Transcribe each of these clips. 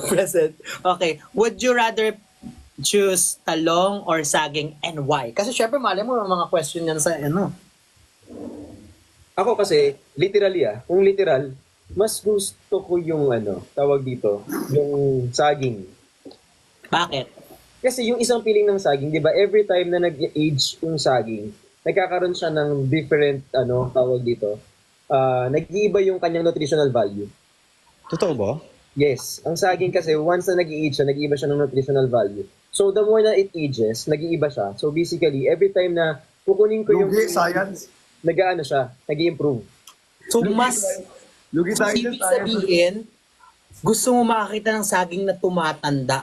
Present. Okay. Would you rather choose talong or saging and why? Kasi syempre, mali mo mga question yan sa ano. Ako kasi, literally kung literal, mas gusto ko yung tawag dito, yung saging. Bakit? Kasi yung isang piling ng saging, di ba, every time na nag-age yung saging, nagkakaroon siya ng different, tawag dito, nag-iiba yung kanyang nutritional value. Totoo ba? Yes. Ang saging kasi, once na nag-age siya, nag-iiba siya ng nutritional value. So, the more na it ages, nag-iiba siya. So, basically, every time na kukunin ko yung... Lugi, science. Nag-ano siya, nag-i-improve. So, mas... Lugi So, tayo ibig dyan, science. sabihin, gusto mo makakita ng saging na tumatanda.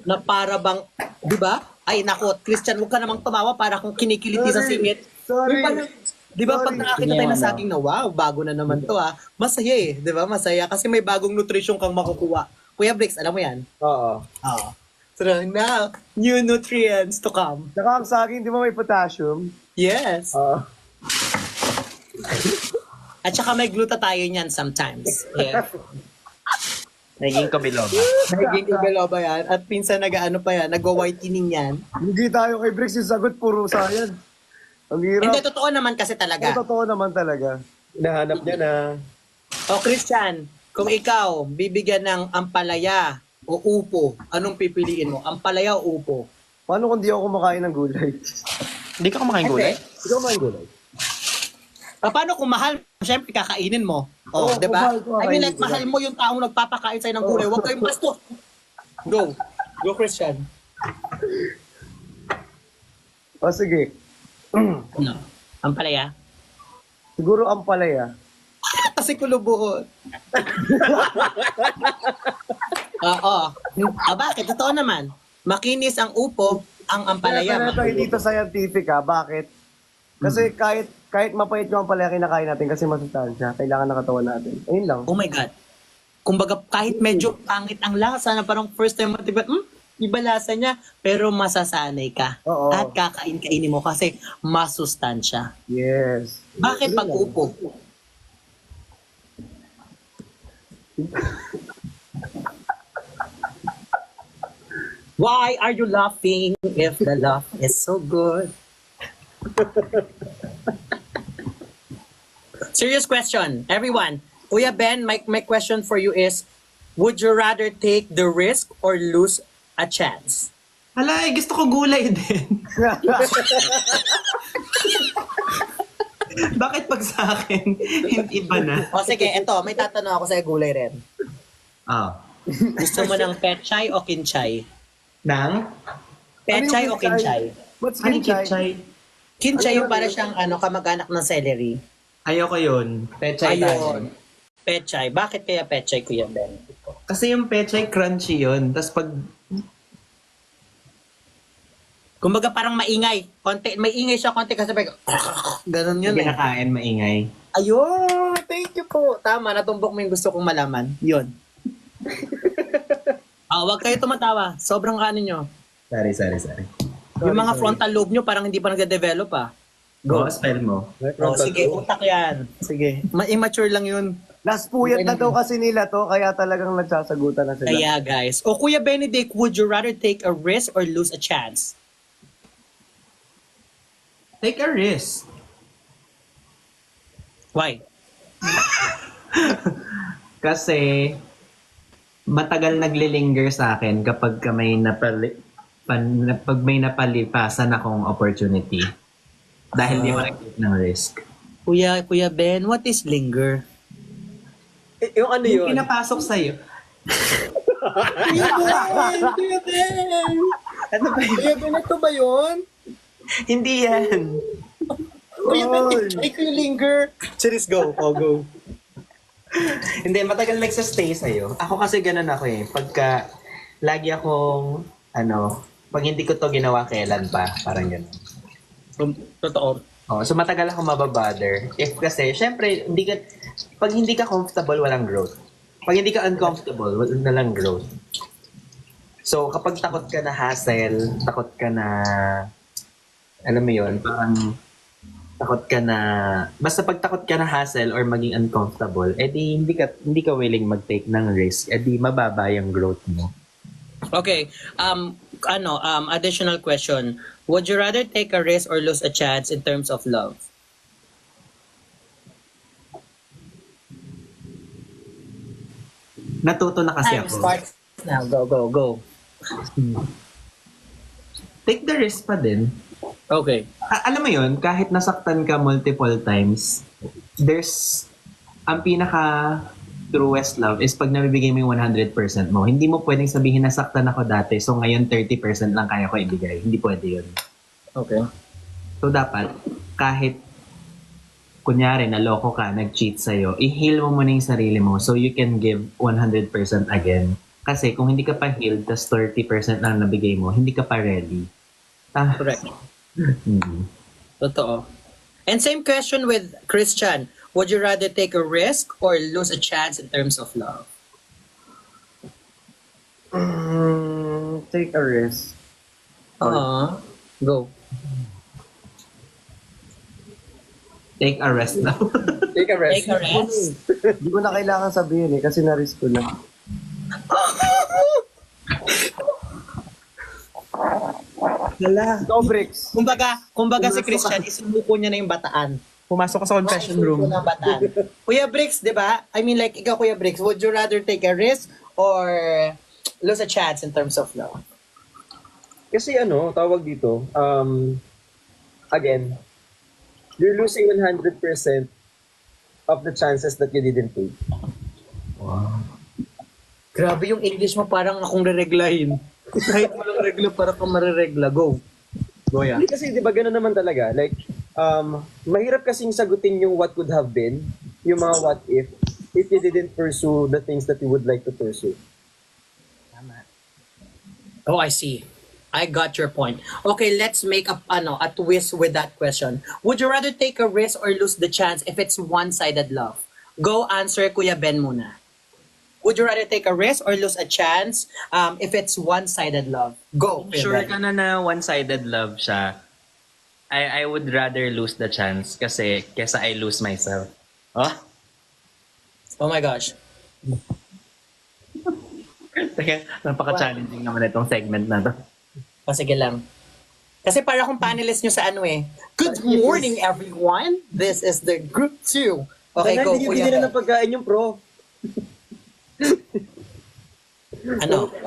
Na para bang, di ba? Ay, nako, Christian, huwag ka namang tumawa para kung kinikiliti sa singit. Sorry. Yung parang, di ba, pag Sorry. nakakita tayo ng saging na, wow, bago na naman to masaya di ba? Masaya kasi may bagong nutrition kang makukuha. Kuya Brix, alam mo yan? Oo. Oo. So now, new nutrients to come. Saka ang saging, di ba may potassium? Yes. Oo. At saka may glutathione yan sometimes. Yeah. Naging kabiloba. Naging biloba yan. At pinsan nag-ano pa yan, nag-whitening yan. Lugi tayo kay Bricks, yung sagot puro science. Ang hirap. Hindi, totoo naman kasi talaga. Ang totoo naman talaga. Nahanap niya na. O Christian, kung ikaw bibigyan ng ampalaya o upo, anong pipiliin mo? Ampalaya o upo? Paano kung di ako kumakain ng gulay? Hindi ka kumakain gulay? Ikaw man gulay. Paano kung mahal? Siyempre, kakainin mo. O, Oo, di ba? kung mahal, I mean, kakainin like, ko mahal mo yung taong nagpapakain sa'yo ng gulay. Huwag kayong basto. Go. Go, Christian. O sige, No. Ampalaya? siguro ang palaya. Kasi kulubuhon. Oo. Bakit? Totoo naman. Makinis ang upo, ang ampalaya. Kaya tayo dito scientific Bakit? Kasi kahit mapait yung palaya kinakain natin kasi masustansya, kailangan ng katawan natin. Ayun lang. Oh my God. Kumbaga, kahit medyo pangit ang lasa na parang first time mo, diba, iba lasa niya, pero masasanay ka. Oo. At kakain-kainin mo kasi masustansya. Yes. Bakit pag upo? Why are you laughing if the laugh is so good? Serious question, everyone. Kuya Ben, my question for you is, would you rather take the risk or lose a chance? Hala, gusto ko gulay din. Bakit pag sa akin, hindi iba na? O sige, eto, may tatanong ako sa gulay rin. Ah. Gusto mo ng pechay o kinchay? Nang? Pechay Ano o yung kinchay? What's Ano kinchay? kitchay? Kinchay yung para siyang kamag-anak ng celery. Ayoko yun. Pechay tayo. Ayun. Pechay. Bakit kaya pechay, Kuya Ben? Kasi yung pechay crunchy yun. Tapos pag... Kumbaga parang maingay. Konti, may ingay siya konti kasi pag... Ganon yun eh. Kinakain, maingay. Ayun! Thank you po. Tama, natumbok mo yung gusto kong malaman. Yun. Wag kayo tumatawa. Sobrang kanin nyo. Sorry. Yung mga frontal lobe nyo parang hindi pa nagde-develop Go, spell mo. Sige, utak yan. Sige. Immature lang yun. Last puyat na daw kasi nila to, kaya talagang nagsasagutan na sila. Kaya guys. O Kuya Benedict, would you rather take a risk or lose a chance? Take a risk. Why? Kasi matagal naglilinger sa akin kapag pag may napalipasan akong opportunity. Dahil di ako nag-take ng risk. Kuya Ben, what is linger? Yung ano Yung yun? pinapasok sa'yo. Kuya Ben! Ano ba yun? Kuya Ben, ito ba yun? Hindi yan. Kuya Ben, try ko yung linger. Cheers, go. Go. Hindi, matagal nagsastay sa'yo. Ako kasi ganun ako eh. Pagka lagi akong, pag hindi ko to ginawa, kailan pa? Parang ganun. Totoo. So matagal ako mababother. If kasi, syempre, pag hindi ka comfortable, walang growth. Pag hindi ka uncomfortable, wala lang growth. So kapag takot ka na hassle, takot ka na, alam mo yun, parang takot ka na, basta pag takot ka na hassle or maging uncomfortable, edi hindi ka willing mag-take ng risk, edi mababa yung growth mo. Okay. Additional question. Would you rather take a risk or lose a chance in terms of love? Natuto na kasi Time ako. starts now. Go. Take the risk pa din. Okay. Alam mo yun, kahit nasaktan ka multiple times, there's, ang pinaka truest love is pag nabibigay mo yung 100% mo. Hindi mo pwedeng sabihin nasaktan ako dati, so ngayon 30% lang kaya ko ibigay. Hindi pwede yun. Okay. So dapat, kahit kunyari naloko ka, nag-cheat sa'yo, i-heal mo muna yung sarili mo so you can give 100% again. Kasi kung hindi ka pa healed, tas 30% lang nabigay mo, hindi ka pa ready. Correct. Mhm. Totoo. And same question with Christian. Would you rather take a risk or lose a chance in terms of love? Take a risk. Go. Take a rest now. Take a rest. Take a rest. Hindi ko na kailangan sabihin kasi na-risk ko na. Wala. Go, Bricks. Kumbaga si Christian, isinuko niya na yung bataan. Pumasok ka sa confession room. Isinuko na bataan. Kuya Bricks, di ba? I mean, like, ikaw, Kuya Bricks, would you rather take a risk or lose a chance in terms of love? Kasi tawag dito, again, you're losing 100% of the chances that you didn't take. Grabe yung English mo, parang akong rereglahin. Kahit walang regla, para kang mariregla. Go. Go, yeah. Hindi kasi, di ba, gano'n naman talaga. Like, mahirap kasing sagutin yung what could have been, yung mga what if you didn't pursue the things that you would like to pursue. Oh, I see. I got your point. Okay, let's make a twist with that question. Would you rather take a risk or lose the chance if it's one-sided love? Go answer, Kuya Ben muna. Would you rather take a risk or lose a chance if it's one-sided love? Go, Kuya Sure Ben. ka na na one-sided love siya. I would rather lose the chance kasi kesa I lose myself. Oh? Oh my gosh. Teka, napaka-challenging naman itong segment na to. O, sige lang. Kasi para kung panelist nyo sa Good morning, everyone. This is the group 2. Okay, go, Hindi Kuya nila Ben. ng pagkain yung pro.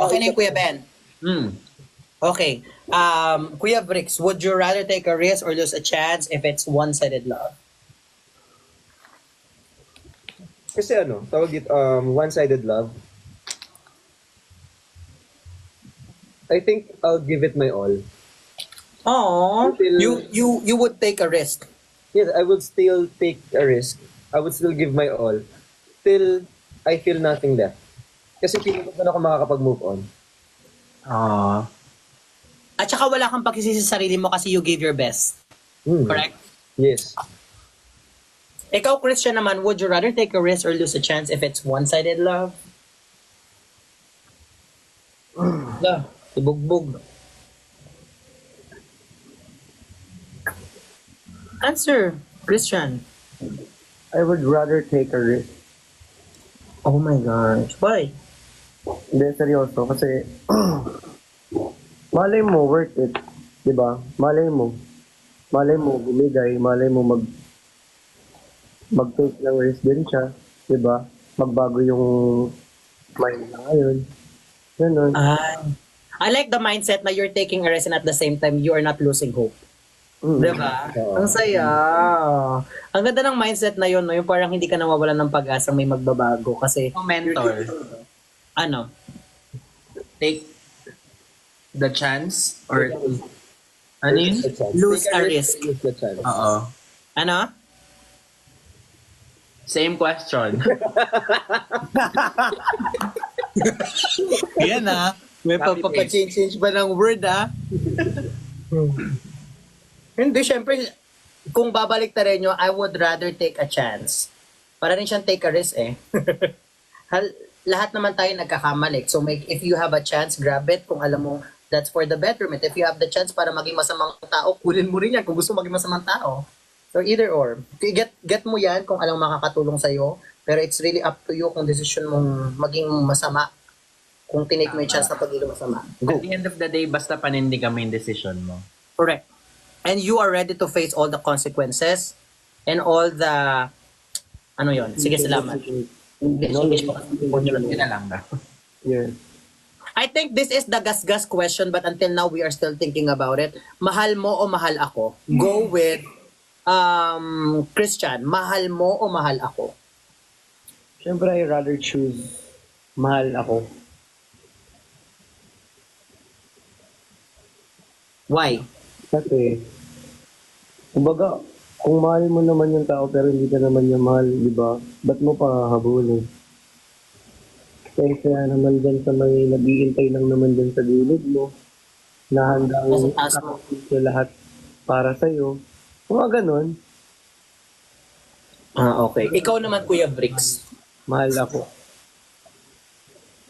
Okay na yung Kuya Ben. Okay. Kuya Bricks, would you rather take a risk or lose a chance if it's one-sided love? Kasi tawag dito, one-sided love. I think I'll give it my all. Oh, Until- you would take a risk. Yes, I would still take a risk. I would still give my all. Till I feel nothing left. Kasi feeling ko doon ako makakapag-move on. Oh. At saka wala kang pagsisisi sa sarili mo kasi you gave your best. Correct? Yes. Ikaw, Christian naman, would you rather take a risk or lose a chance if it's one-sided love? Ibugbog. Answer, Christian. I would rather take a risk. Oh my gosh. Why? Hindi, seryoso. Kasi, malay mo, worth it. Diba? Malay mo, bumigay. Malay mo, mag-take ng risk din siya. Diba? Magbago yung mind na ngayon. Ganun. I like the mindset na you're taking a risk and at the same time, you are not losing hope. Diba? Ang saya. Ang ganda ng mindset na yun, no? Yung parang hindi ka nawawalan ng pag-asa may magbabago kasi Mentor, ano? take the chance or ano yun? Lose Take a risk. Lose the chance. Oo. Ano? Same question. Yan may Copy papapa-change ba ng word Hindi, syempre, kung babalik ta rin nyo, I would rather take a chance. Para rin siyang take a risk Lahat naman tayo nagkakamali. So if you have a chance, grab it. Kung alam mo that's for the betterment. If you have the chance para maging masamang tao, kunin mo rin yan kung gusto maging masamang tao. So either or. Get mo yan kung anong makakatulong sa'yo. Pero it's really up to you kung decision mong maging masama. Kung tinake mo yung chance na pagiging masama. At the end of the day, basta panindigan mo yung decision mo. Correct. And you are ready to face all the consequences and all the... Ano yon? Sige, salamat. English po. Yun na lang ba? Yeah. I think this is the gas-gas question but until now we are still thinking about it. Mahal mo o mahal ako? Go with Christian. Mahal mo o mahal ako? Siyempre, I rather choose mahal ako. Why? Kasi, kumbaga, kung mahal mo naman yung tao pero hindi ka naman niya mahal, di ba? Ba't mo pa habulin? Kaya naman dyan sa may nag-iintay lang naman dyan sa gilid mo, na handang sa lahat para sa'yo. Mga ganon, Okay. Ikaw naman, Kuya Bricks. mahal ako.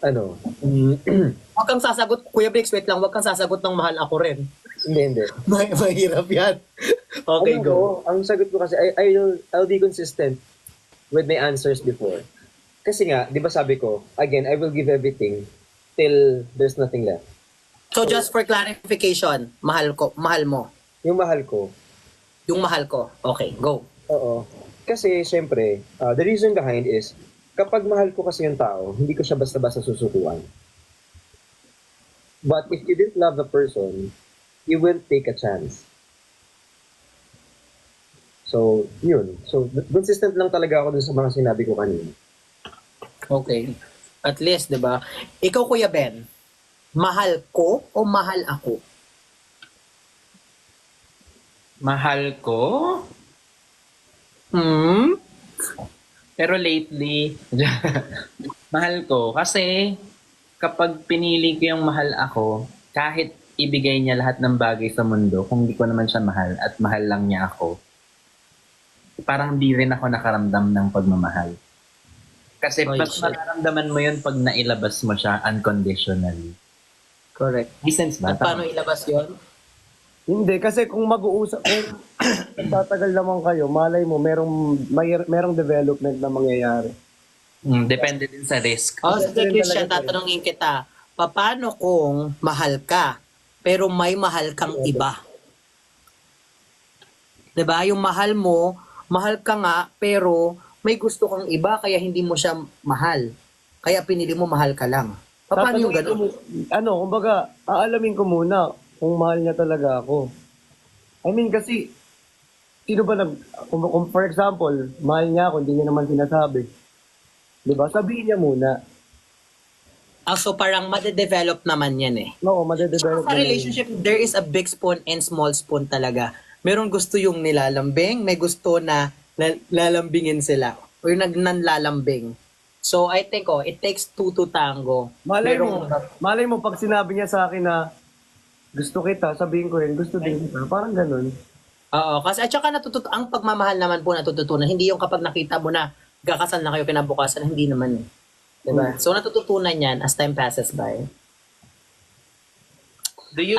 Ano? Huwag kang sasagot, Kuya Bricks, wait lang, huwag kang sasagot ng mahal ako rin. Hindi. Mahirap yan. Okay, Ano go. ko, ang sagot ko kasi, I'll be consistent with my answers before. Kasi nga, di ba sabi ko, again, I will give everything till there's nothing left. So just for clarification, mahal mo. Yung mahal ko, Yung mahal ko. Okay, go. oo. Kasi, syempre, the reason behind is, kapag mahal ko kasi yung tao, hindi ko siya basta-basta susukuan. But if you didn't love the person, you won't take a chance. So, yun. So, consistent lang talaga ako dun sa mga sinabi ko kanina. Okay. At least, di ba? Ikaw, Kuya Ben, mahal ko o mahal ako? Mahal ko? Pero lately, mahal ko. Kasi kapag pinili ko yung mahal ako, kahit ibigay niya lahat ng bagay sa mundo, kung di ko naman siya mahal at mahal lang niya ako, parang di rin ako nakaramdam ng pagmamahal. Kasi Ay, mas shit. mararamdaman mo yun pag nailabas mo siya unconditionally. Correct. May sense ba? At paano ilabas yon? Hindi, kasi kung mag-uusap, kung tatagal naman kayo, malay mo, merong development na mangyayari. Depende din sa risk. Oh, sige, Rin Christian, talaga tatanungin kita. Paano kung mahal ka, pero may mahal kang iba? 'Di ba? Yung mahal ka nga, pero may gusto kang iba, kaya hindi mo siya mahal. Kaya pinili mo mahal ka lang. Paano yung Tatanungin gano'n? kumbaga, aalamin ko muna kung mahal niya talaga ako. I mean, kasi, sino ba kung for example, mahal niya ako, hindi niya naman sinasabi. Diba? Sabihin niya muna. So parang madedevelop naman yan eh. Oo, madedevelop Sa niya. relationship, there is a big spoon and small spoon talaga. Meron gusto yung nilalambing, may gusto na lalambingin sila. Or nanlalambing. So I think, it takes two to tango. Malay mo, pag sinabi niya sa akin na gusto kita, sabihin ko rin, gusto din kita. Parang ganun. Oo, kasi at saka ang pagmamahal naman po natututunan. Hindi yung kapag nakita mo na kakasal na kayo kinabukasan, hindi naman eh. Diba? So natututunan yan as time passes by. Do you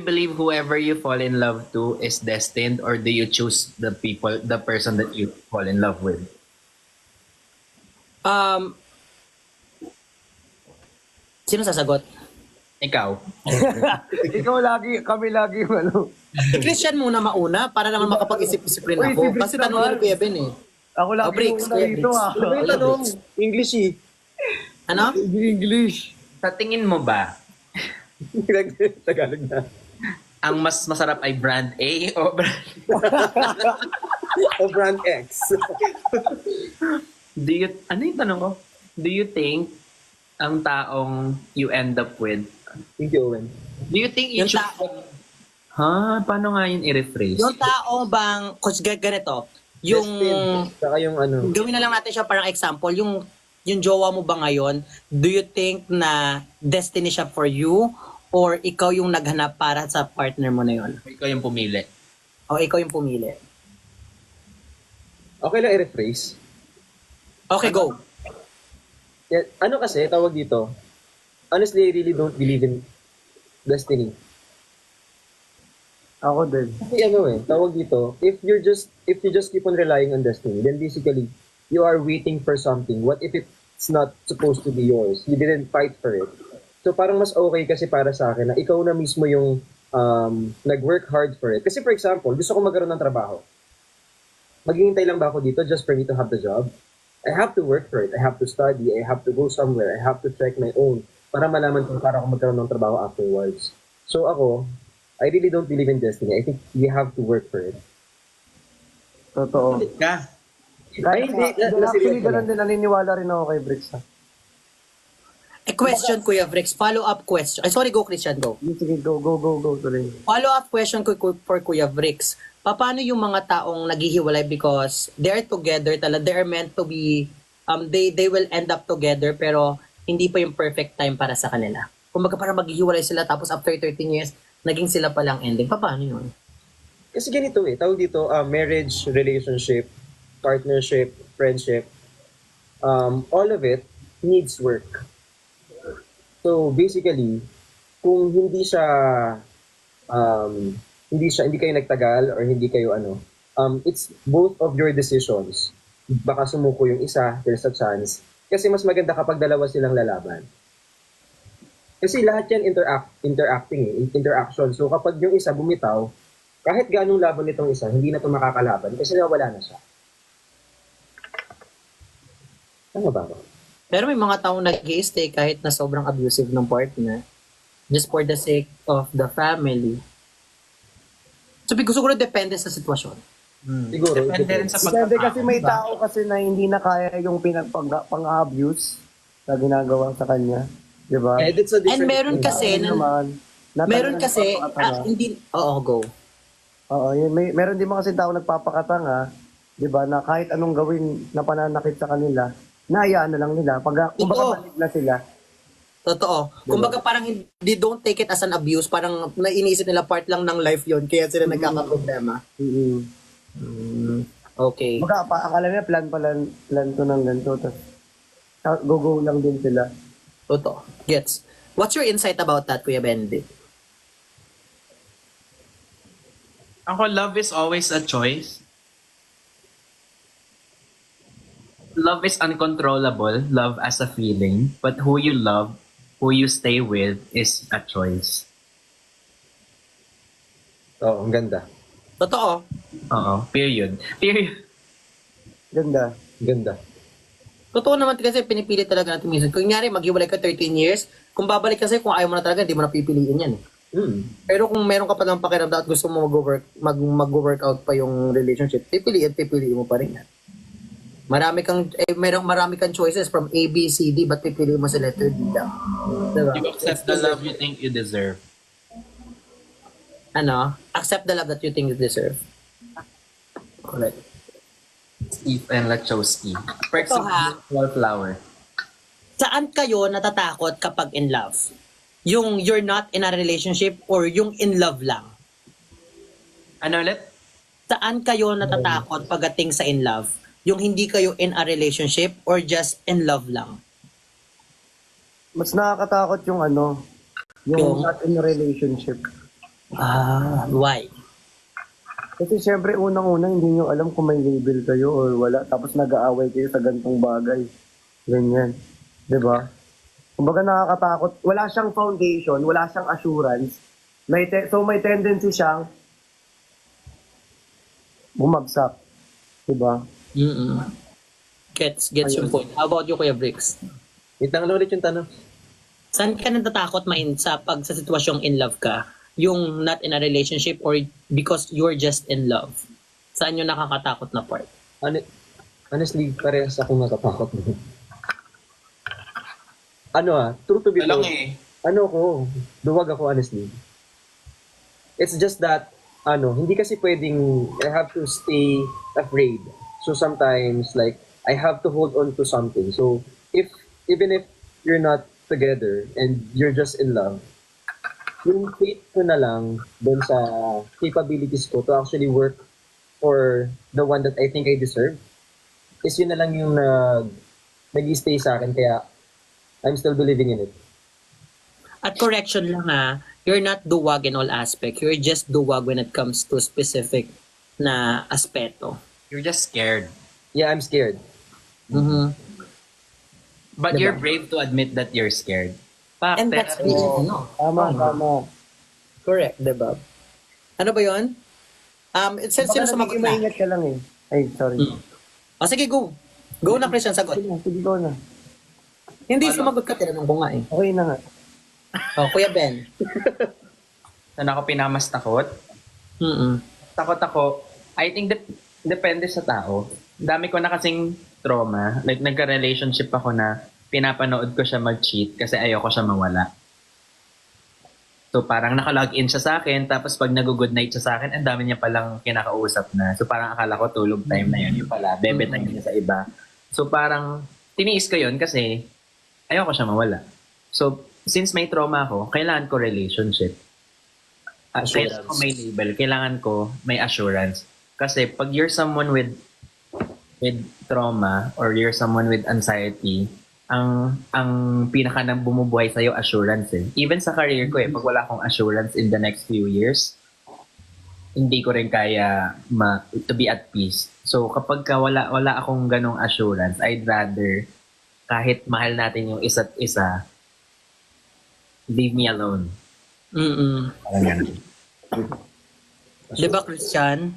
believe whoever you fall in love to is destined, or do you choose the person that you fall in love with? Sino sasagot? Ikaw. Kami lagi, ano. Si Christian muna mauna para naman makapag-isip-isip rin Uy, ako. si Bricks Kasi tanong naman. ni Kuya Ben eh. Ako lagi Bricks, yung una Kuya dito, Bricks. ah. Ano ba yung Kuya tanong? Bricks. English eh. Ano? English. Sa tingin mo ba, Tagalog na. ang mas masarap ay brand A o brand... O brand X. Ano yung tanong ko? Do you think ang taong you end up with, Thank you, Owen. do you think you Yung choose... Paano nga yun i-rephrase? Yung tao bang, coach ganito, yung, Destined. Saka yung ano. gawin na lang natin siya parang example, yung jowa mo ba ngayon, do you think na destiny siya for you or ikaw yung naghanap para sa partner mo na yun? Ikaw yung pumili. O ikaw yung pumili? Okay lang i-rephrase. Okay, go. Yeah, ano kasi, tawag dito, honestly, I really don't believe in destiny. Ako din. Kasi tawag dito, if you just keep on relying on destiny, then basically, you are waiting for something. What if it's not supposed to be yours? You didn't fight for it. So parang mas okay kasi para sa akin na ikaw na mismo yung nag-work hard for it. Kasi for example, gusto ko magkaroon ng trabaho. Maghihintay lang ba ako dito just for me to have the job? I have to work for it. I have to study. I have to go somewhere. I have to check my own para malaman kung para ako magkaroon ng trabaho afterwards. So ako, I really don't believe in destiny. I think we have to work for it. Totoo. Ka. Ay, hindi. Actually, ganun din. Naniniwala rin ako kay Bricks. A question, Kuya Bricks. Follow-up question. Ay, sorry, go, Christian, go. Sige, go. Tuloy. Follow-up question for Kuya Bricks. Paano yung mga taong naghihiwalay because they're together talaga, they're meant to be, they will end up together pero hindi pa yung perfect time para sa kanila. Kumbaga parang maghihiwalay sila tapos after 13 years, naging sila palang ending. Paano yun? Kasi ganito tawag dito, marriage, relationship, partnership, friendship, all of it needs work. So basically, kung hindi kayo nagtagal or hindi kayo it's both of your decisions. Baka sumuko yung isa, there's a chance. Kasi mas maganda kapag dalawa silang lalaban. Kasi lahat yan interaction. So kapag yung isa bumitaw, kahit ganong laban nitong isa, hindi na ito makakalaban kasi nawala na siya. Tama ba? Pero may mga taong nag-stay kahit na sobrang abusive ng partner just for the sake of the family. So, siguro depende sa sitwasyon. Siguro. Depende rin sa Depende kasi may diba? tao kasi na hindi na kaya yung pang-abuse na ginagawa sa kanya. Di ba? It's a And different meron thing. kasi, meron kasi, hindi, go. Oo, yun, meron din mga kasi tao nagpapakatanga, di ba, na kahit anong gawin na pananakit sa kanila, naayaan na lang nila. Kumbaga malig na sila. Totoo. Kumbaga parang they don't take it as an abuse. Parang nainisip nila part lang ng life yon kaya sila nagkakaproblema. Okay. Akala nila plan to ng ganito. Tapos go lang din sila. Totoo. Gets. What's your insight about that, Kuya Benedict? Ako, love is always a choice. Love is uncontrollable, love as a feeling, but who you love, who you stay with is a choice. Oo, ang ganda. Totoo. Oo, period. Ganda. Ganda. Totoo naman kasi pinipili talaga natin minsan. Kung nyari, maghiwalay ka 13 years, kung babalik kasi, kung ayaw mo na talaga, hindi mo na pipiliin yan. Pero kung meron ka pa ng pakiramdam at gusto mo mag-workout pa yung relationship, pipiliin mo pa rin yan. Marami kang choices from A, B, C, D, but pipiliin mo sa letter D lang. Diba? You accept the love you think you deserve. Accept the love that you think you deserve. Correct. Steve and Lachowski. Perks Ito, of ha? being wallflower. Saan kayo natatakot kapag in love? Yung you're not in a relationship or yung in love lang? Ano ulit? Saan kayo natatakot pagdating sa in love? Yung hindi kayo in a relationship or just in love lang? Mas nakakatakot yung yung not in a relationship. Why? Kasi syempre unang-una hindi nyo alam kung may label kayo or wala. Tapos nag-aaway kayo sa gantong bagay. Ganyan. Diba? Kumbaga nakakatakot. Wala siyang foundation, wala siyang assurance. So may tendency siyang bumagsak. Diba? Gets yung point. How about you, Kuya Bricks? Itang ulit yung tanong. Saan ka natatakot sa sitwasyong in love ka? Yung not in a relationship or because you're just in love? Saan yung nakakatakot na part? Honestly, parehas akong natatakot. True to be told. Duwag ako honestly. It's just that, hindi kasi pwedeng, I have to stay afraid. So sometimes, like, I have to hold on to something. So, even if you're not together and you're just in love, yung faith ko na lang doon sa capabilities ko to actually work for the one that I think I deserve is yun na lang yung nag-stay sa akin kaya I'm still believing in it. At correction lang you're not duwag in all aspects. You're just duwag when it comes to specific na aspeto. You're just scared. Yeah, I'm scared. Mm-hmm. But Diba? you're brave to admit that you're scared. Pak, And that's therapy. really, ano, Tama. correct, diba? Ano ba yun? Sino Baka sumagot nagiging na? maingat ka lang eh. Ay, sorry. O sige, go. Go na, Christian, sagot. Sige ko na. Hindi, sumagot ka, tinanong ko nga eh. Okay na nga. O, Kuya Ben. Saan ako pinakamas takot? Mm-mm. Takot ako. I think depende sa tao. Dami ko na kasing trauma. Like, nagka-relationship ako na pinapanood ko siya mag-cheat kasi ayoko siya mawala. So, parang naka-login siya sa akin, tapos pag nag-good night siya sa akin, ang dami niya palang kinakausap na. So, parang akala ko tulog time na yun. Yung pala, bebe time niya sa iba. So, parang tiniis ko yun kasi ayoko siya mawala. So, since may trauma ako, kailangan ko relationship. Kailangan ko may label. Kailangan ko may assurance. Kasi pag you're someone with trauma or you're someone with anxiety, ang pinaka nang bumubuhay sa'yo, assurance eh. Even sa career ko pag wala akong assurance in the next few years, hindi ko rin kaya to be at peace. So kapag wala akong ganong assurance, I'd rather kahit mahal natin yung isa't isa, leave me alone. Mm-mm. Parang ganun. Di ba, Christian?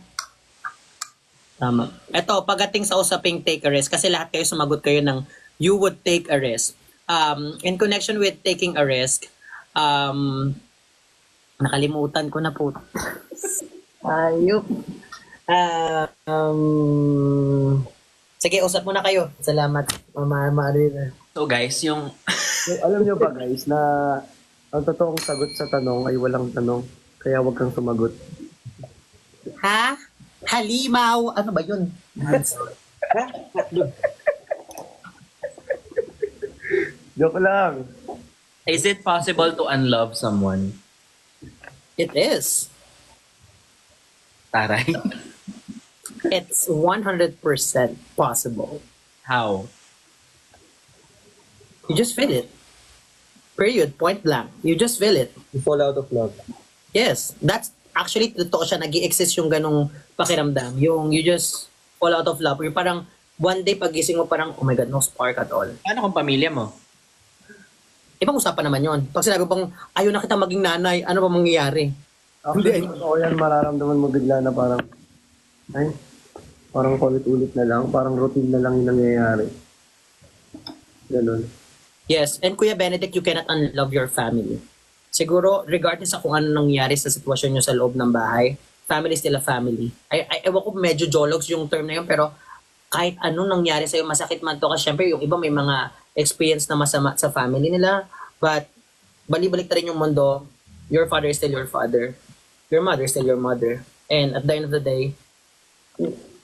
Tama. Eto, pagdating sa usaping take a risk, kasi lahat kayo sumagot kayo ng you would take a risk. In connection with taking a risk, nakalimutan ko na po. Ayop. Sige, usap muna kayo. Salamat, Mama Marina. So guys, yung Alam nyo ba guys na ang totoong sagot sa tanong ay walang tanong. Kaya wag kang sumagot. Ha? Halimaw? Ano ba yun? Joke lang. is it possible to unlove someone? It is. Taray. It's 100% possible. How? You just feel it. Period. Point blank. You just feel it. You fall out of love. Yes. That's actually totoo siya. Nag-i-exist yung ganong pakiramdam. Yung you just fall out of love. Yung parang one day pagising mo parang, oh my God, no spark at all. Ano kung pamilya mo? Ibang usapan naman yon. Pag sinabi pang, ayaw na kita maging nanay, ano ba mangyayari? Actually, totoo yan, mararamdaman mo bigla na parang, ay, parang ulit-ulit na lang, parang routine na lang yung nangyayari. Ganun. Yes. And Kuya Benedict, you cannot unlove your family. Siguro, regardless sa kung ano nangyari sa sitwasyon nyo sa loob ng bahay, family is still a family. Ewan ko, medyo jologs yung term na yun, pero kahit anong nangyari sa'yo, masakit man to. Kasi syempre, yung iba may mga experience na masama sa family nila. But, balik-balik na rin yung mundo. Your father is still your father. Your mother is still your mother. And at the end of the day,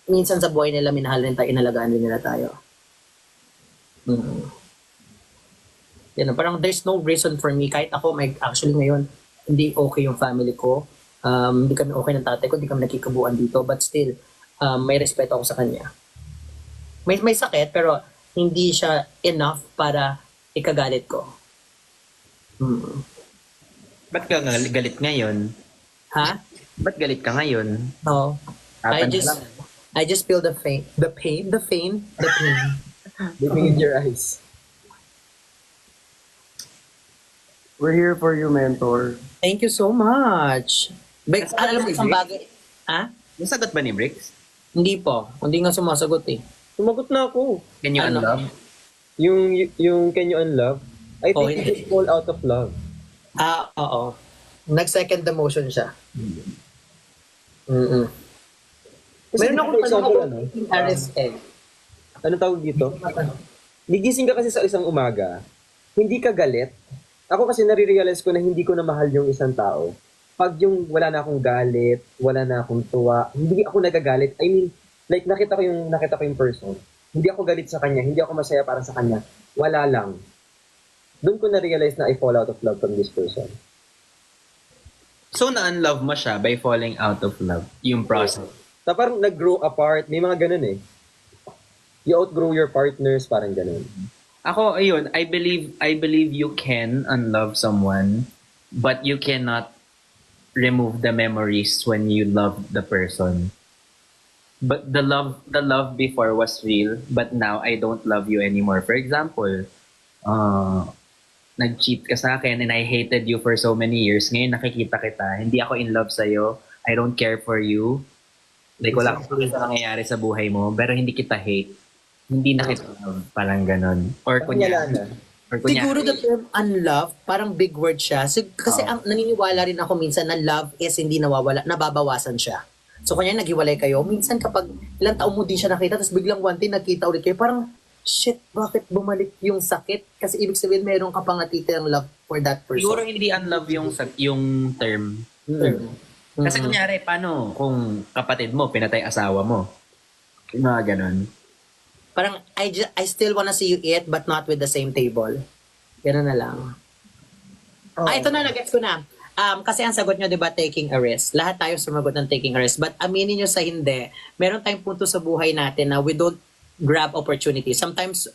minsan sa buhay nila, minahal rin tayo, inalagaan rin nila tayo. Yan, parang there's no reason for me. Kahit ako, actually ngayon, hindi okay yung family ko. Hindi kami okay ng tatay ko, hindi kami nakikabuan dito. But still, may respeto ako sa kanya. May sakit, pero hindi siya enough para ikagalit ko. Ba't ka galit ngayon? Ha? Ba't galit ka ngayon? No. Tapan ka lang. I just feel the pain. The pain. Looking in your eyes. We're here for you, mentor. Thank you so much. Nasagot Alam mo ni isang Vic? bagay. Ha? Nasagot ba ni Bricks? Hindi po. Hindi nga sumasagot eh. Sumagot na ako. Can you Ano? unlove? Yung can you unlove? I Oh, think you hindi. just fall out of love. Oo. Nag-second the motion siya. Mm-mm. Kasi Meron akong for example, tanong RSN. ano tawag dito? Nigising ka kasi sa isang umaga, hindi ka galit. Ako kasi nare-realize ko na hindi ko na mahal yung isang tao. Pag yung wala na akong galit, wala na akong tuwa, hindi ako nagagalit. I mean, like nakita ko yung person. Hindi ako galit sa kanya, hindi ako masaya para sa kanya. Wala lang. Doon ko na-realize na I fall out of love from this person. So, na-unlove mo siya by falling out of love. Yung process. So, parang nag-grow apart, may mga ganun eh. You outgrow your partners, parang ganun. Ako, ayun, I believe you can unlove someone but you cannot remove the memories when you love the person. But the love before was real, but now I don't love you anymore. For example, nag-cheat ka sa akin and I hated you for so many years. Ngayon nakikita kita, hindi ako in love sa'yo. I don't care for you. Like, wala akong sa nangyayari sa buhay mo, pero hindi kita hate. Hindi na kita love. Parang ganon. Or Wala na. Siguro the term unlove, parang big word siya. Kasi ang naniniwala rin ako minsan na love is hindi nawawala, nababawasan siya. So kanya naghiwalay kayo, minsan kapag ilang taon mo din siya nakita, tapos biglang one day nagkita ulit kayo, parang, shit, bakit bumalik yung sakit? Kasi ibig sabihin, meron ka pang natitirang love for that person. siguro hindi unlove yung term. Kasi kunyari, paano kung kapatid mo, pinatay asawa mo? Yung mga ganon. Parang, I still wanna see you eat, but not with the same table. Ganun na lang. Ito na, nagets ko na. Kasi ang sagot nyo, di ba, taking a risk. Lahat tayo sumagot ng taking a risk. But aminin nyo sa hindi, meron tayong punto sa buhay natin na we don't grab opportunities. Sometimes,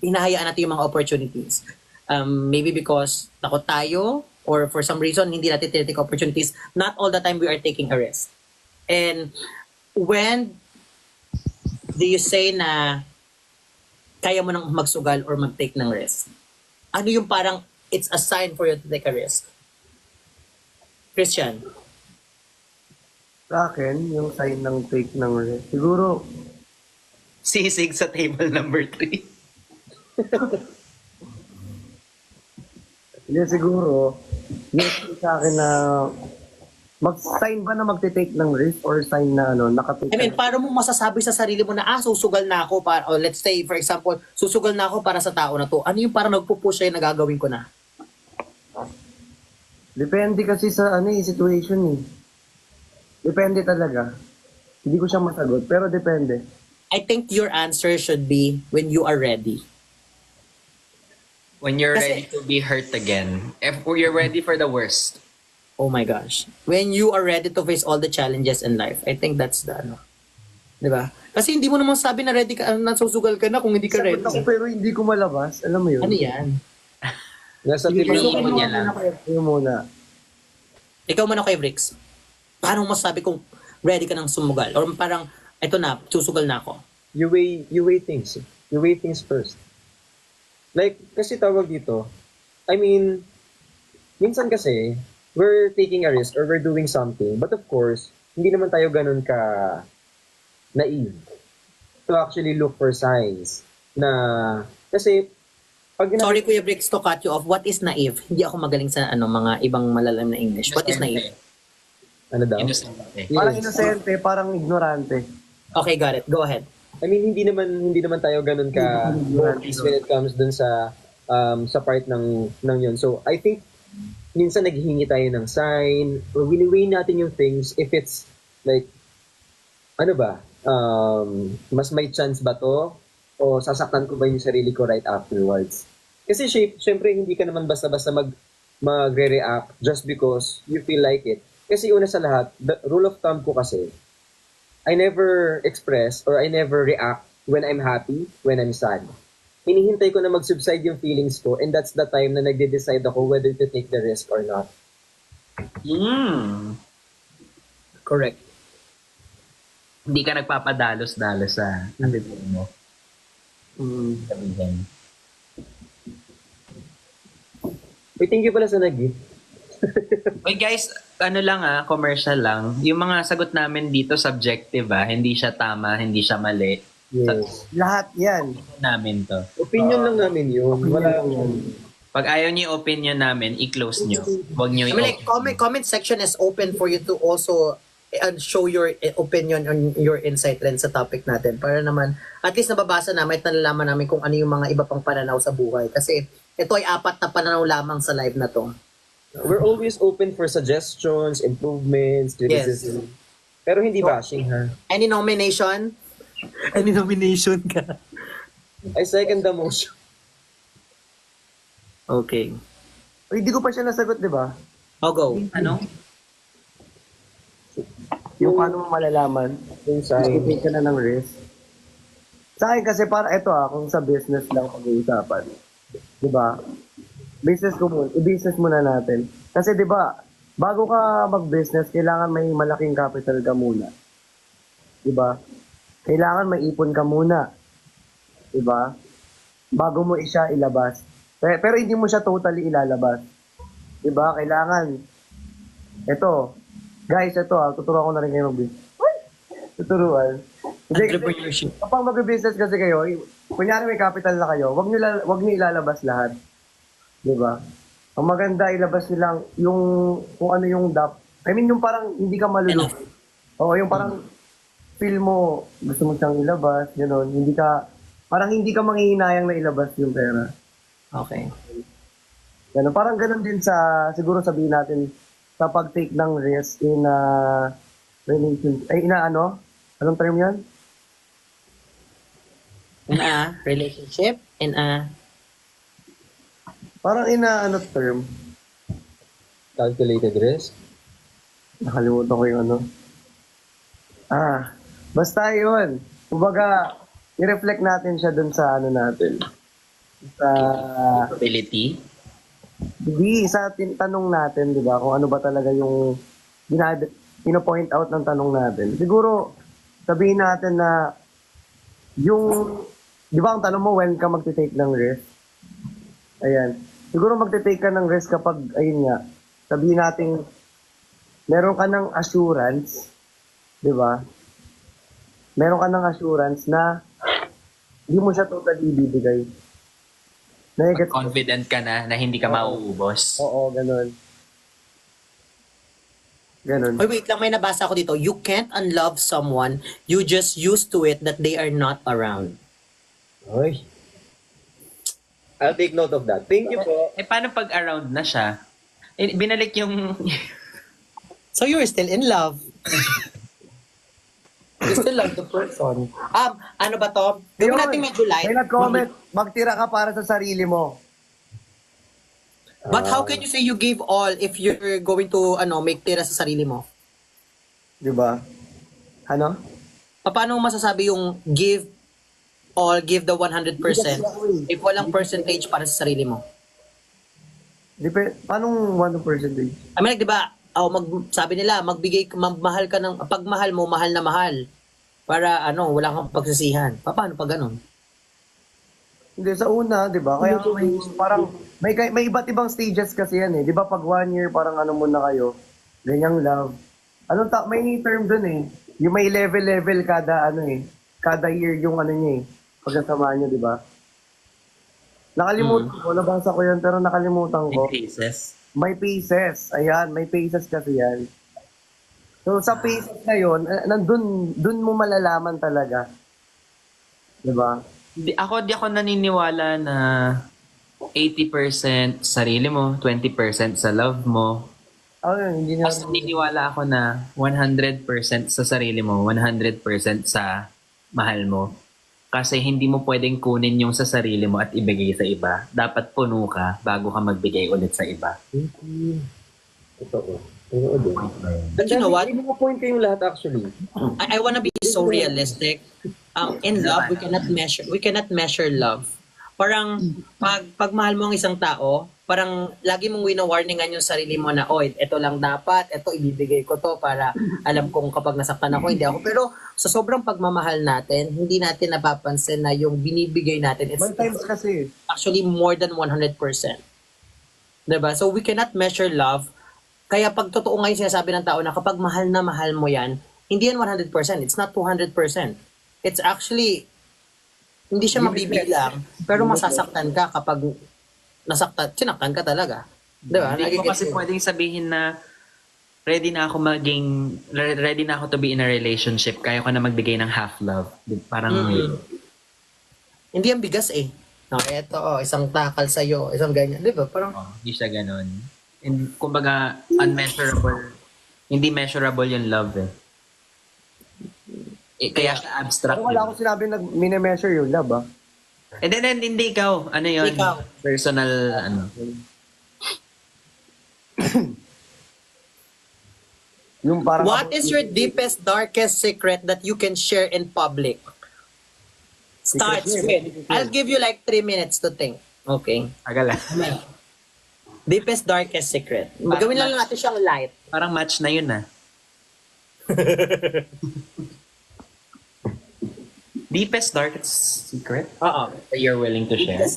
hinahayaan natin yung mga opportunities. Maybe because takot tayo, or for some reason, hindi natin tinitake opportunities. Not all the time we are taking a risk. And when do you say na kaya mo nang magsugal or mag-take ng risk? Ano yung parang it's a sign for you to take a risk? Christian? Sa akin, yung sign ng take ng risk, siguro, Sisig sa table number 3. hindi siguro, yung sa akin na, mag-sign ba na magte-take ng risk or sign na nakatake? I mean, paano mo masasabi sa sarili mo na, susugal na ako para, or let's say, for example, susugal na ako para sa tao na to. Ano yung parang nagpo-push sa'yo na gagawin ko na? Depende kasi sa situation eh. Depende talaga. Hindi ko siya masagot, pero depende. I think your answer should be when you are ready. When you're Kasi- ready to be hurt again. If you're ready for the worst. Oh my gosh. When you are ready to face all the challenges in life, I think that's the Di ba? Kasi hindi mo naman sabi na ready ka, nasusugal ka na kung hindi ka ready. Sagot ako pero hindi ko malabas. Alam mo yun? Ano yan? Nasa Sige, tibay Iniipon pasukin niya mo lang. Kayo muna. Ikaw man ako kay Bricks. Paano mo sabi kung ready ka ng sumugal? Or parang, eto na, susugal na ako. You weigh things. You weigh things first. Like, kasi tawag dito, I mean, minsan kasi, we're taking a risk or we're doing something, but of course, hindi naman tayo ganun ka naive to actually look for signs na, kasi, pag Sorry Kuya Bricks to cut you off. What is naive? Hindi ako magaling sa mga ibang malalam na English. What is naive? ano daw? Innocent. Parang inosente, parang ignorante. Okay, got it. Go ahead. I mean, hindi naman tayo ganun ka focused when it comes dun sa part ng yun. So, I think minsan naghihingi tayo ng sign or wini-weigh natin yung things if it's like ano ba? Mas may chance ba to o sasaktan ko ba yung sarili ko right afterwards? Kasi syempre hindi ka naman basta-basta magre-react just because you feel like it. Kasi una sa lahat, the rule of thumb ko kasi I never express or I never react when I'm happy, when I'm sad. Hinihintay ko na mag-subside yung feelings ko and that's the time na nagde-decide ako whether to take the risk or not. Correct. Hindi ka nagpapadalos-dalos sa attitude mo. Sabihin. Wait, thank you pala sa nag-gift. Wait guys, commercial lang. Yung mga sagot namin dito subjective hindi siya tama, hindi siya mali. Yes. Lahat yan. Namin to. Opinion lang namin yun. Wala Pag ayaw niyo yung opinion namin, i-close nyo. Huwag nyo I mean, like, comment section is open for you to also show your opinion on your insight rin sa topic natin. Para naman, at least nababasa namin at nalalaman namin kung ano yung mga iba pang pananaw sa buhay. Kasi ito ay 4 na pananaw lamang sa live na to. We're always open for suggestions, improvements, criticism. Pero hindi bashing, ha? Any nomination? Any nomination ka? I second the motion. Okay. Hindi ko pa siya nasagot, di ba? I'll go. Ano? Yung paano mo malalaman, Yung sign. take ka na ng risk. Sa akin kasi para ito kung sa business lang pag-uusapan. Di ba? I-business muna natin. Kasi 'di ba, bago ka mag-business, kailangan may malaking capital ka muna. 'Di ba? Kailangan may ipon ka muna. 'Di ba? Bago mo siya ilabas. Pero hindi mo siya totally ilalabas. 'Di ba? Kailangan ito. Guys, ito tuturuan ko na rin kayo mag-business. Tuturuan. Hindi, Entrepreneurship. kapag mag-business kasi kayo, kunyari may capital na kayo, wag niyo ilalabas lahat. 'Di ba? Ang maganda ilabas niyo lang yung kung ano yung I mean yung parang hindi ka malulugi. Oo, yung parang feel mo gusto mo siyang ilabas, gano'n. Hindi ka manghihinayang na ilabas yung pera. Okay. Gano'n. Parang gano'n din siguro sabihin natin sa pag-take ng risk in a relationship. Anong term yan? In a relationship, in a... Parang in a term. Calculated risk. Nakalimutan ko yung ano. Basta yun. Kumbaga, i-reflect natin siya dun sa natin. Sa, Ability. sa tanong natin, di ba? Kung ano ba talaga yung pino-point out ng tanong natin. Siguro, sabihin natin na yung, di ba ang tanong mo, when ka magte-take ng risk? Ayan. Siguro magte-take ka ng risk kapag, ayun nga, sabihin natin, meron ka ng assurance, di ba? Meron ka ng assurance na hindi mo siya totally ibibigay. Confident ka na hindi ka mauubos. Oo, ganun. Ganun. Oy, wait lang, may nabasa ko dito. You can't unlove someone, you just used to it that they are not around. Oy. I'll take note of that. Thank you po. Paano pag around na siya? Binalik yung... So you're still in love. You still love the person. Ano ba to? Gawin natin medyo light. May nag-comment, magtira ka para sa sarili mo. But how can you say you give all if you're going to make tira sa sarili mo? Di ba? Ano? Paano mo masasabi yung give all, give the 100% if walang percentage para sa sarili mo? Paano 1%? I mean, like, di ba, sabi nila, magmahal ka ng, pag mahal mo, mahal na mahal. Para, wala kang pagsisihan. Paano pag ganun? Hindi, sa una, di ba? Kaya may iba't ibang stages kasi yan eh. Di ba pag 1 year, parang muna kayo, ganyang love. May term dun eh. Yung may level kada year yung niya eh. Pagkasama niyo, di ba? Nakalimutan ko, nabasa ko yan, pero nakalimutan ko. Cases. May phases. Ayan, may phases kasi yan. So, sa phases na yun, dun mo malalaman talaga. Di ba? Di ako naniniwala na 80% sarili mo, 20% sa love mo. Hindi na. Mas naniniwala ako na 100% sa sarili mo, 100% sa mahal mo. Kasi hindi mo pwedeng kunin yung sa sarili mo at ibigay sa iba. Dapat puno ka bago ka magbigay ulit sa iba. Totoo. Totoo din. But you know what? May mga point kayong lahat actually. I wanna be so realistic. In love, we cannot measure love. Parang pag mahal mo ang isang tao, parang lagi mong wina-warningan yung sarili mo na, ito lang dapat, ito ibibigay ko to para alam kong kapag nasaktan ako, hindi ako. Pero sa sobrang pagmamahal natin, hindi natin napapansin na yung binibigay natin, it's Sometimes kasi, actually more than 100%. Diba? So we cannot measure love. Kaya pag totoo nga yung sinasabi ng tao na kapag mahal na mahal mo yan, hindi yan 100%. It's not 200%. It's actually, hindi siya mabibilang, pero masasaktan ka kapag sinaktan ka talaga. Diba? Hindi mo kasi pwedeng sabihin na ready na ako to be in a relationship. Kaya ko na magbigay ng half love. Parang hindi yan bigas eh. Eto, isang takal sa'yo, isang ganyan. Diba? Parang, hindi siya ganun. And, kumbaga, unmeasurable. Hindi measurable yung love eh. Kaya siya abstract. wala akong sinabi na mini-measure yung love, ah. And then, hindi ikaw. Ano yun? Ikaw. Personal, Yung parang what is your deepest, darkest secret that you can share in public? Starts with, I'll give you like 3 minutes to think. Okay. Agala. Deepest, darkest secret. Gawin lang natin siyang light. Parang match na yun Deepest, darkest secret Oo. that you're willing to share?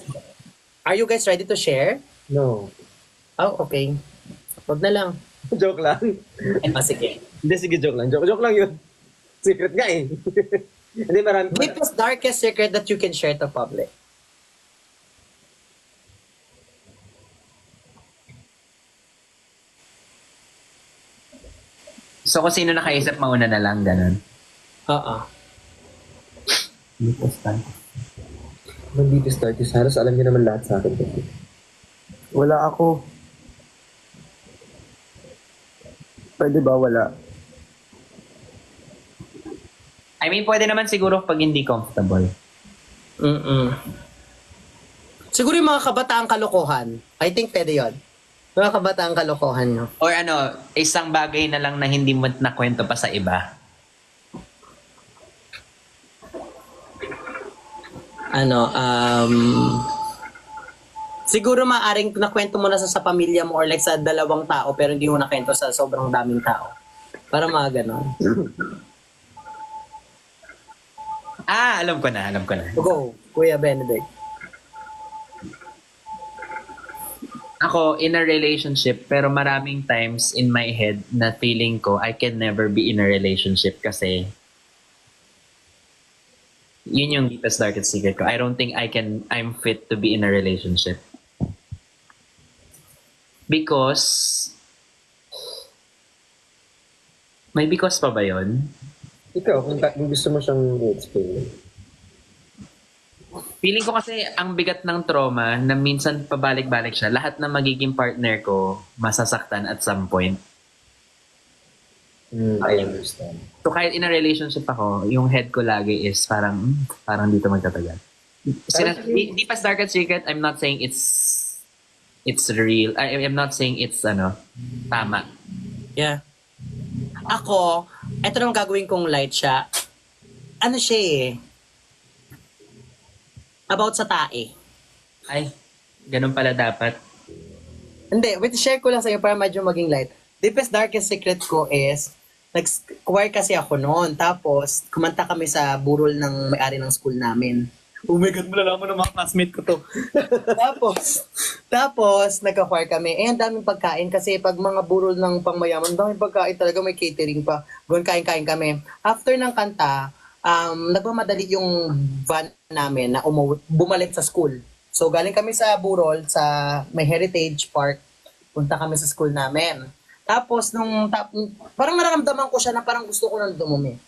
Are you guys ready to share? No. Oh, okay. Wag na lang. Joke lang. Sige. Hindi, sige, joke lang. Joke lang yun. Secret nga eh. Hindi, marami. Deepest, darkest secret that you can share to public. So kung sino nakaisip, mauna na lang, ganun. Oo. Deepest, darkest. Ang deepest darkest, halos alam niyo naman lahat sa akin. Wala ako. Pwede ba wala? I mean, pwede naman siguro pag hindi comfortable. Siguro yung mga kabataang kalokohan. I think pwede yun. Mga kabataang kalokohan nyo. Or isang bagay na lang na hindi mo nakwento pa sa iba. Siguro maaring nakwento mo na sa pamilya mo or like sa dalawang tao pero hindi mo nakwento sa sobrang daming tao. Para mga ganon. Alam ko na. Go, Kuya Benedict. Ako, in a relationship, pero maraming times in my head na feeling ko I can never be in a relationship kasi yun yung deepest darkest secret ko. I don't think I'm fit to be in a relationship. Because may because pa ba yun? Ikaw, kung gusto mo siyang i-explain. Feeling ko kasi ang bigat ng trauma na minsan pabalik-balik siya. Lahat na magiging partner ko masasaktan at some point. I understand. So kahit in a relationship ako, yung head ko lagi is parang dito magtatagal. Deepest darkest secret, I'm not saying it's real. I'm not saying it's tama. Yeah. Ako, eto naman gagawin kong light siya. Ano siya eh? About sa tae. Ay, ganun pala dapat. Hindi, wait, share ko lang sa'yo para medyo maging light. Deepest darkest secret ko is, nag-choir kasi ako noon. Tapos, kumanta kami sa burol ng may-ari ng school namin. Oh my God, malalaman ng mga classmate ko to. tapos, nagka-choir kami. Ang daming pagkain kasi pag mga burol ng pangmayaman, daming pagkain talaga, may catering pa. Gawin kain-kain kami. After ng kanta, nagmamadali yung van namin na bumalik sa school. So, galing kami sa burol, sa may Heritage Park. Punta kami sa school namin. Tapos, parang naramdaman ko siya na parang gusto ko nang dumumi.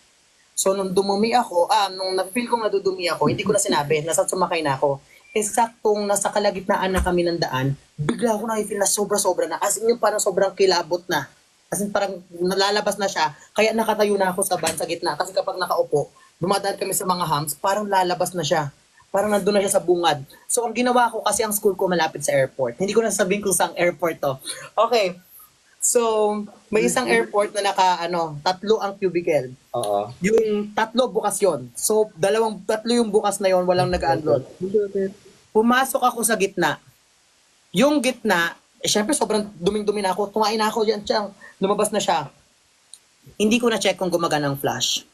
So, nung dumumi ako, nung na-feel kong nadudumi ako, hindi ko na sinabi, nasa sumakay na ako. Saktong nasa kalagitnaan na kami ng daan, bigla ako na-feel na sobra-sobra na. As in yung parang sobrang kilabot na. As in parang nalalabas na siya. Kaya nakatayo na ako sa van sa gitna. Kasi kapag nakaupo, dumadaan kami sa mga humps, parang lalabas na siya. Parang nandun na siya sa bungad. So, ang ginawa ko, kasi ang school ko malapit sa airport. Hindi ko na sabihin kung saan airport to. Okay. So, may isang airport na tatlo ang cubicle. Oo. Yung tatlo bukas yon. So, tatlo yung bukas na yon, walang nag-unload. Pumasok ako sa gitna. Yung gitna, syempre sobrang duming-dumi na ako. Tumain na ako dyan, lumabas na siya. Hindi ko na check kung gumagana ang flash.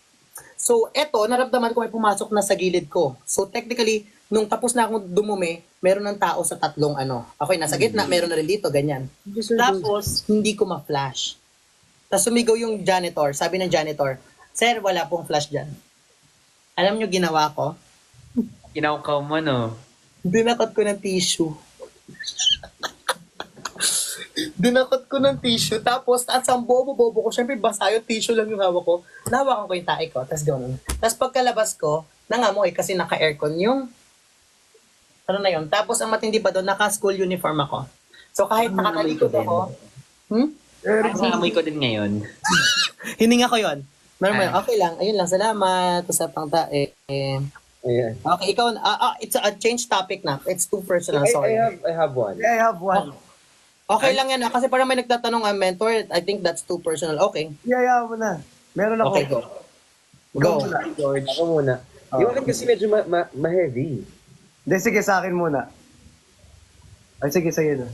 So, eto, naramdaman ko may pumasok na sa gilid ko. So, technically, nung tapos na akong dumumi, meron ng tao sa tatlong Ako nasa gitna, meron na rin dito, ganyan. Tapos, hindi ko ma-flash. Tapos sumigaw yung janitor. Sabi ng janitor, "Sir, wala pong flash dyan." Alam nyo ginawa ko? Kinaukaw mo, no? Dinakot ko ng tissue. Dinakot ko ng tissue. Tapos, at sa bobo-bobo ko, syempre basa yung tissue lang yung hawak ko. Nahawakan ko yung tae ko. Tapos gano'n. Tapos pagkalabas ko, nangamoy kasi naka-aircon yung na yun. Tapos ang matindi pa doon, naka-school uniform ako. So kahit nakatalikod ako, Amoy ko din ngayon. hininga ko yun. Normal, okay lang. Ayun lang, salamat. Usapang tae. Ayan. Okay, ikaw, it's a change topic na. It's too personal, sorry. I have one. Yeah, I have one. Okay lang yan, kasi parang may nagtatanong ang mentor, I think that's too personal. Okay. Yeah, mo na. Meron ako. Okay, go. Go. muna. George. Ako muna. Yung akin kasi medyo ma-heavy. Hindi, sige sa akin muna. Ay, sige, sa'yo na.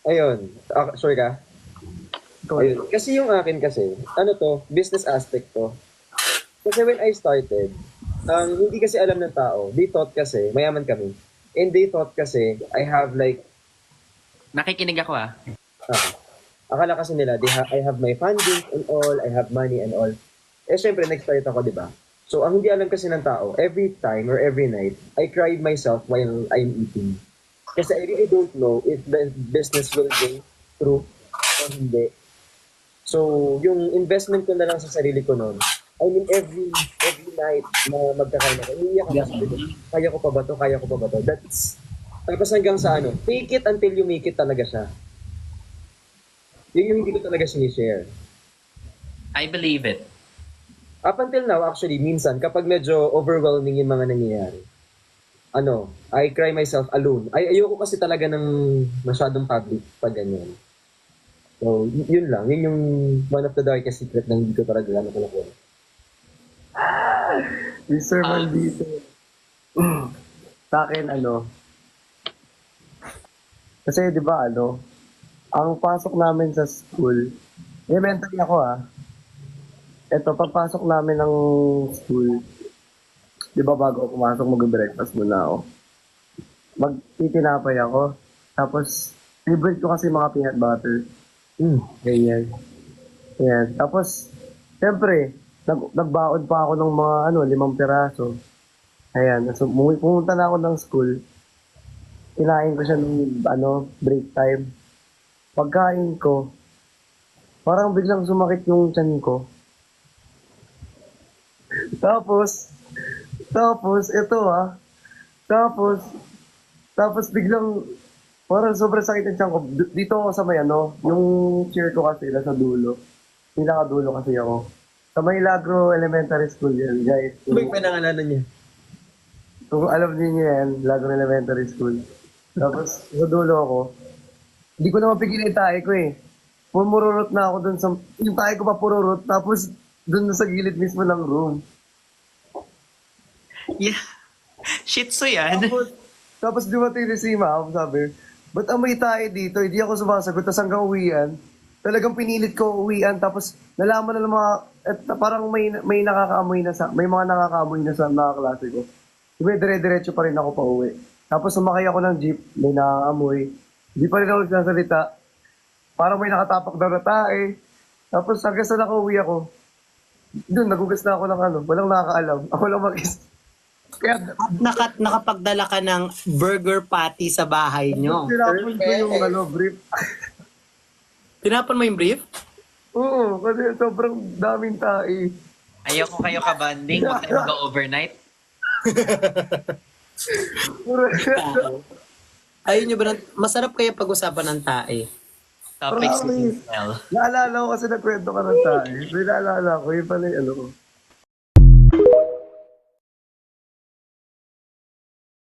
Ayun. Sorry ka? Ayun. Kasi yung akin kasi, ano to, business aspect to. Kasi when I started, hindi kasi alam ng tao. They thought kasi, mayaman kami. And they thought kasi, I have like, Nakikinig ako ah. ah, akala kasi nila, I have my funding and all, I have money and all. Eh, syempre, nag-start ako, di ba? So, ang hindi alam kasi ng tao, every time or every night, I cried myself while I'm eating. Kasi I really don't know if the business will go through o hindi. So, yung investment ko na lang sa sarili ko noon, I mean, every night na magkakain ako, iiyak ako sa sarili. Kaya ko pa ba to? Kaya ko pa ba to? Tapos hanggang sa ano, fake it until you make it talaga siya. Yun yung hindi ko talaga sinishare. I believe it. Up until now, actually, minsan, kapag medyo overwhelming yung mga nangyayari, I cry myself alone. Ayoko kasi talaga ng masyadong public pag ganyan. So, yun lang. Yun yung one of the darkest secret na hindi ko talaga gano'n ko. Mr. Maldito. Sa akin, kasi di ba, ang pasok namin sa school, elementary ako Ito, pagpasok namin ng school, di ba bago ako pumasok, mag-breakfast muna ako. Magtitinapay ako. Tapos, favorite ko kasi mga peanut butter. Ganyan. Yan. Tapos, siyempre, nagbaon pa ako ng mga 5 piraso. Ayan. So, pumunta na ako ng school. Kinain ko siya ng break time. Pagkain ko, parang biglang sumakit yung tiyan ko. Tapos, ito tapos biglang, parang sobrang sakit yung tiyan ko. Dito ako sa may yung chair ko kasi nasa dulo. Pinakadulo kasi ako. Sa may Lagro Elementary School yan, guys. Ano yung pinangalanan niya? Kung alam niyo yan, Lagro Elementary School. Tapos, sa dulo ako, hindi ko na mapigil yung tae ko eh. Pumururot na ako dun sa, yung tae ko pa pururot, tapos dun sa gilid mismo ng room. Yeah. Shih Tzu yan. Tapos dumating si Ma'am, sabi, ba't amoy tayo dito? Hindi ako sumasagot, tapos hanggang uwian. Talagang pinilit ko uwian, tapos nalaman na ng mga, parang may nakakaamoy na may mga nakakaamoy na sa mga klase ko. Diba, dire-diretso pa rin ako pa uwi. Tapos sumakay ako ng jeep, may nakakaamoy. Hindi pa rin ako nagsasalita. Parang may nakatapak na tae. Tapos hanggang sa nakauwi ako, doon, nagugas na ako ng walang nakakaalam. Ako lang mag-is. Kaya, Nakapagdala ka ng burger patty sa bahay nyo. tinapon ko yung brief. Tinapon mo yung brief? Oo, kasi sobrang daming tae. Ayoko kayo kabanding. Huwag tayo mag-overnight. Ayun nyo ba, masarap kayo pag-usapan ng tae. Topics we can Promise. tell. Naalala ko kasi nagkwento ka ng tae. May naalala ko, yun pala yung ko.